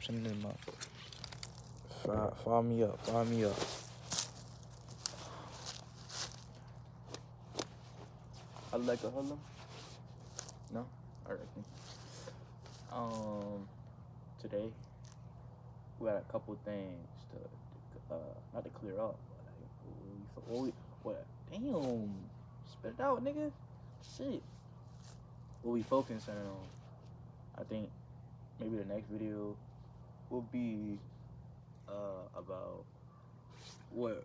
Send them up. Fire me up. Fire me up. I'd like to hold them. No? Alright. Today we got a couple things to not to clear up. What? Damn. Spit it out, nigga. Shit. What we focusing on? I think maybe the next video will be about what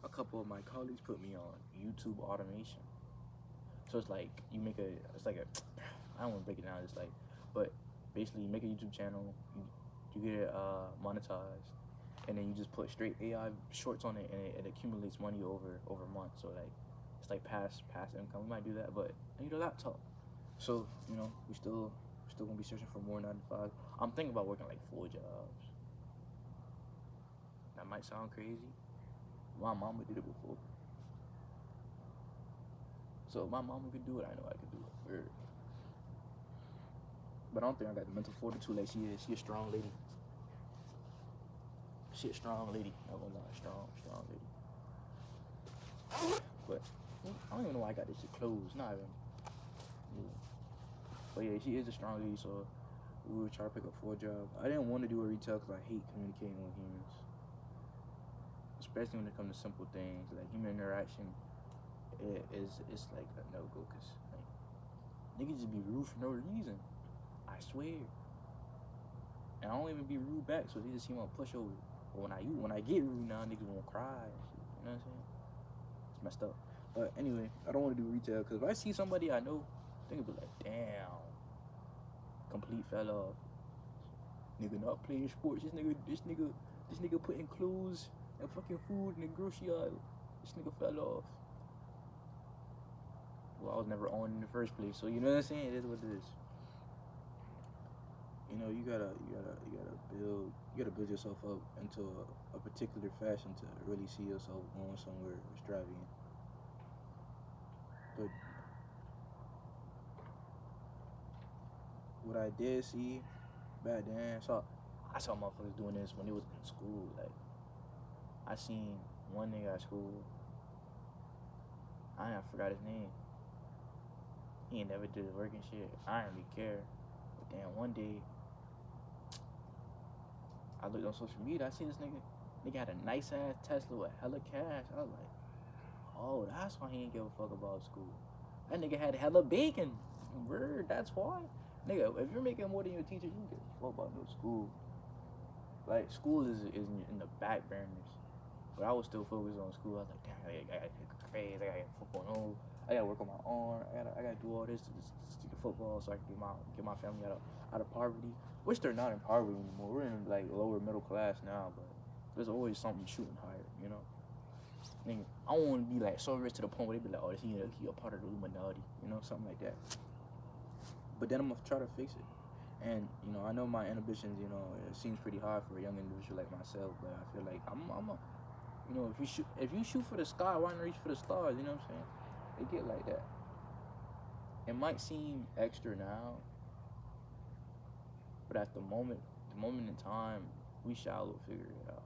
a couple of my colleagues put me on YouTube automation. So it's like I don't want to break it down. It's like, but basically you make a YouTube channel, you get it monetized, and then you just put straight AI shorts on it, and it accumulates money over months. So like it's like pass income. We might do that, but I need a laptop. So we still gonna be searching for more 9 to 5. I'm thinking about working like 4 jobs. That might sound crazy. My mama did it before. So if my mama could do it, I know I could do it. But I don't think I got the mental fortitude like she is. She a strong lady. She a strong lady. Not gonna lie, strong lady. But I don't even know why I got this shit closed. Not even. Yeah. But yeah, she is a strong lady, so we would try to pick up 4 jobs. I didn't want to do a retail because I hate communicating with humans. Especially when it comes to simple things. Like human interaction it's like a no-go, because like, niggas just be rude for no reason. I swear. And I don't even be rude back, so they just seem like a pushover. But when I get rude now, niggas won't cry and shit. You know what I'm saying? It's messed up. But anyway, I don't want to do retail, because if I see somebody I know, they gonna be like, damn, complete fell off. Nigga not playing sports. This nigga putting clothes and fucking food in the grocery aisle. This nigga fell off. Well, I was never on in the first place, so you know what I'm saying? It is what it is. You gotta build yourself up into a particular fashion to really see yourself going somewhere extravagant. But what I did see back then, I saw motherfuckers doing this when they was in school. Like, I seen one nigga at school. I forgot his name. He ain't never did his work and shit. I didn't really care. But then one day, I looked on social media. I see this nigga had a nice ass Tesla with hella cash. I was like, oh, that's why he didn't give a fuck about school. That nigga had hella bacon. Word, that's why. Nigga, if you're making more than your teacher, you don't give a fuck about no school. Like, school is in the back burners. But I was still focused on school. I was like, damn, I gotta get grades, I gotta get football. I gotta work on my arm. I gotta do all this to stick to football so I can get my family out of poverty. Which they're not in poverty anymore. We're in like lower middle class now, but there's always something shooting higher, Nigga, I don't want to be like so rich to the point where they be like, oh, he a part of the Illuminati, something like that. But then I'm gonna try to fix it. And I know my inhibitions, it seems pretty hard for a young individual like myself, but I feel like if you shoot for the sky, why not reach for the stars? You know what I'm saying? They get like that. It might seem extra now, but at the moment in time, we shall figure it out.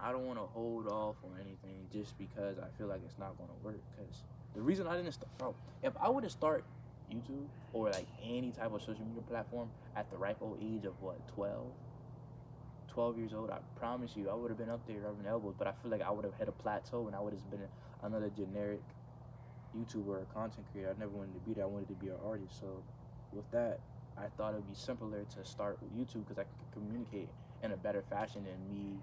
I don't want to hold off on anything just because I feel like it's not going to work. Because the reason I didn't start, bro, if I would have started YouTube or like any type of social media platform at the ripe old age of 12 years old, I promise you I would have been up there rubbing elbows. But I feel like I would have hit a plateau and I would have been another generic YouTuber or content creator. I never wanted to be that. I wanted to be an artist. So with that, I thought it would be simpler to start with YouTube because I could communicate in a better fashion than me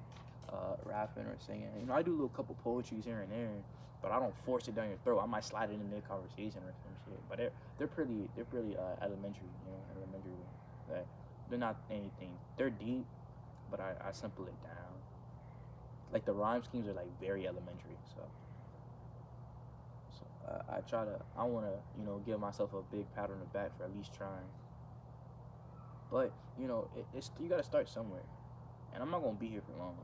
rapping or singing. I do a little couple poetries here and there, but I don't force it down your throat. I might slide it in mid conversation or some shit. But they're pretty elementary, elementary. Like, they're not anything. They're deep, but I simple it down. Like the rhyme schemes are like very elementary. So I want to give myself a big pat on the back for at least trying. But it's you gotta start somewhere, and I'm not gonna be here for long.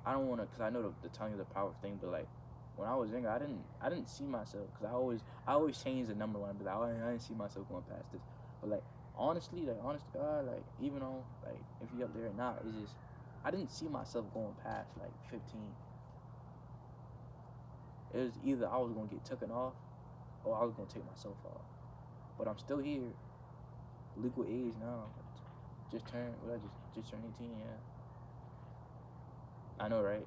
I don't want to, because I know the tongue is a powerful thing, but like when I was younger, I didn't see myself, because I always change the number line, but like, I didn't see myself going past this. But like honestly, like honest to God, like even on like if you up there or not, it's just I didn't see myself going past like 15. It was either I was gonna get taken off or I was gonna take myself off. But I'm still here, legal age now. Just turned what I just turned 18. Yeah, I know, right?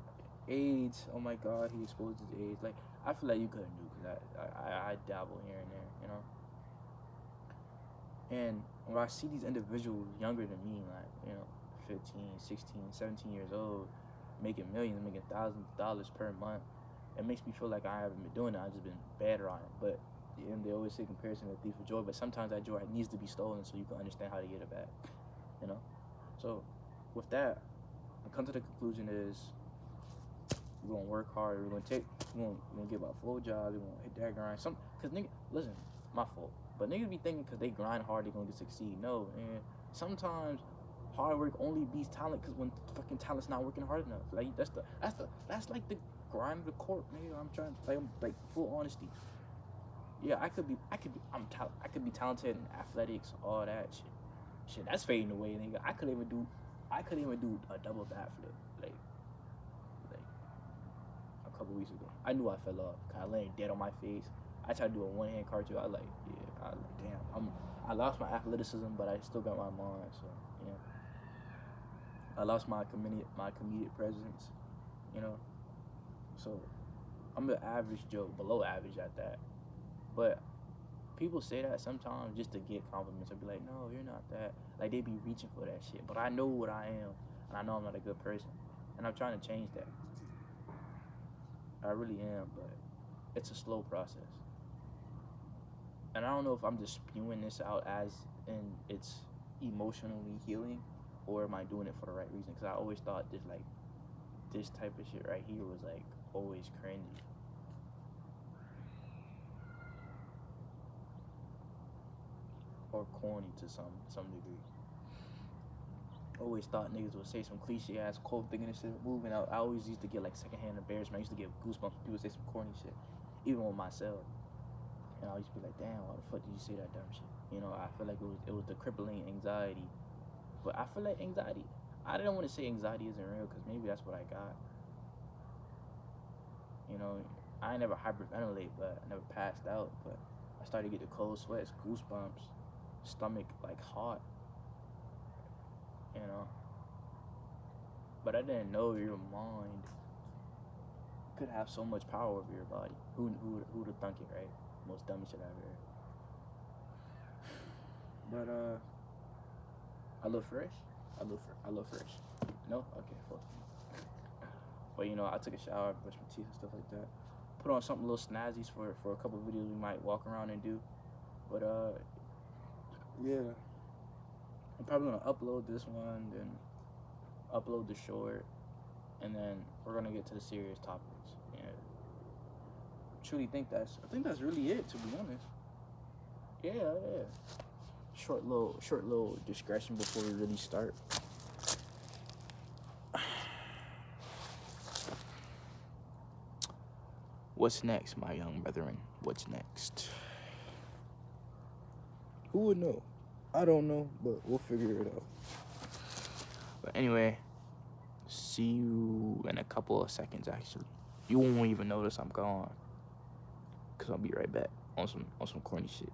Age. Oh my God, he exposed his age. Like I feel like you could have knew because I dabble here and there, you know. And when I see these individuals younger than me, like, 15, 16, 17 years old, making millions, making thousands of dollars per month, it makes me feel like I haven't been doing it. I've just been better on it. But they always say comparison is a thief of joy, but sometimes that joy needs to be stolen so you can understand how to get it back, you know? So with that, I come to the conclusion is we're going to work hard. We're gonna get about 4 jobs. We're going to hit that grind. Because nigga, listen, my fault. But niggas be thinking because they grind hard, they're going to succeed. No, and sometimes hard work only beats talent because when fucking talent's not working hard enough. Like, that's like the grind of the court, nigga. I'm trying to, like full honesty. Yeah, I could be talented in athletics, all that shit. Shit, that's fading away, nigga. I couldn't even do a double backflip, like a couple weeks ago. I knew I fell off. Cause I laying dead on my face. I tried to do a one-hand cartwheel. I damn. I lost my athleticism, but I still got my mind. So yeah, I lost my comedic presence. You know, so I'm an average Joe, below average at that. But people say that sometimes just to get compliments. I'll be like, no, you're not that. Like, they be reaching for that shit. But I know what I am, and I know I'm not a good person. And I'm trying to change that. I really am, but it's a slow process. And I don't know if I'm just spewing this out as in it's emotionally healing, or am I doing it for the right reason? Because I always thought this type of shit right here was, like, always cringy. Or corny to some degree. Always thought niggas would say some cliche ass quote thinking this shit moving out. I always used to get like secondhand embarrassment. I used to get goosebumps when people say some corny shit, even with myself. And I used to be like, damn, why the fuck did you say that dumb shit? You know, I feel like it was the crippling anxiety. But I feel like anxiety, I didn't want to say anxiety isn't real because maybe that's what I got. You know, I ain't never hyperventilate, but I never passed out. But I started to get the cold sweats, goosebumps, stomach like hot. You know, but I didn't know your mind could have so much power over your body. Who'd have thunk it, right? Most dumbest shit I've heard. But I look fresh. I look fresh. No, okay, fuck. But I took a shower, brushed my teeth and stuff like that. Put on something a little snazzy for a couple of videos we might walk around and do. But yeah, I'm probably gonna upload this one, then upload the short, and then we're gonna get to the serious topics. Yeah, I think that's really it, to be honest. Yeah. Short little discretion before we really start. What's next, my young brethren? What's next? Who would know? I don't know, but we'll figure it out. But anyway, see you in a couple of seconds, actually. You won't even notice I'm gone, because I'll be right back on some corny shit.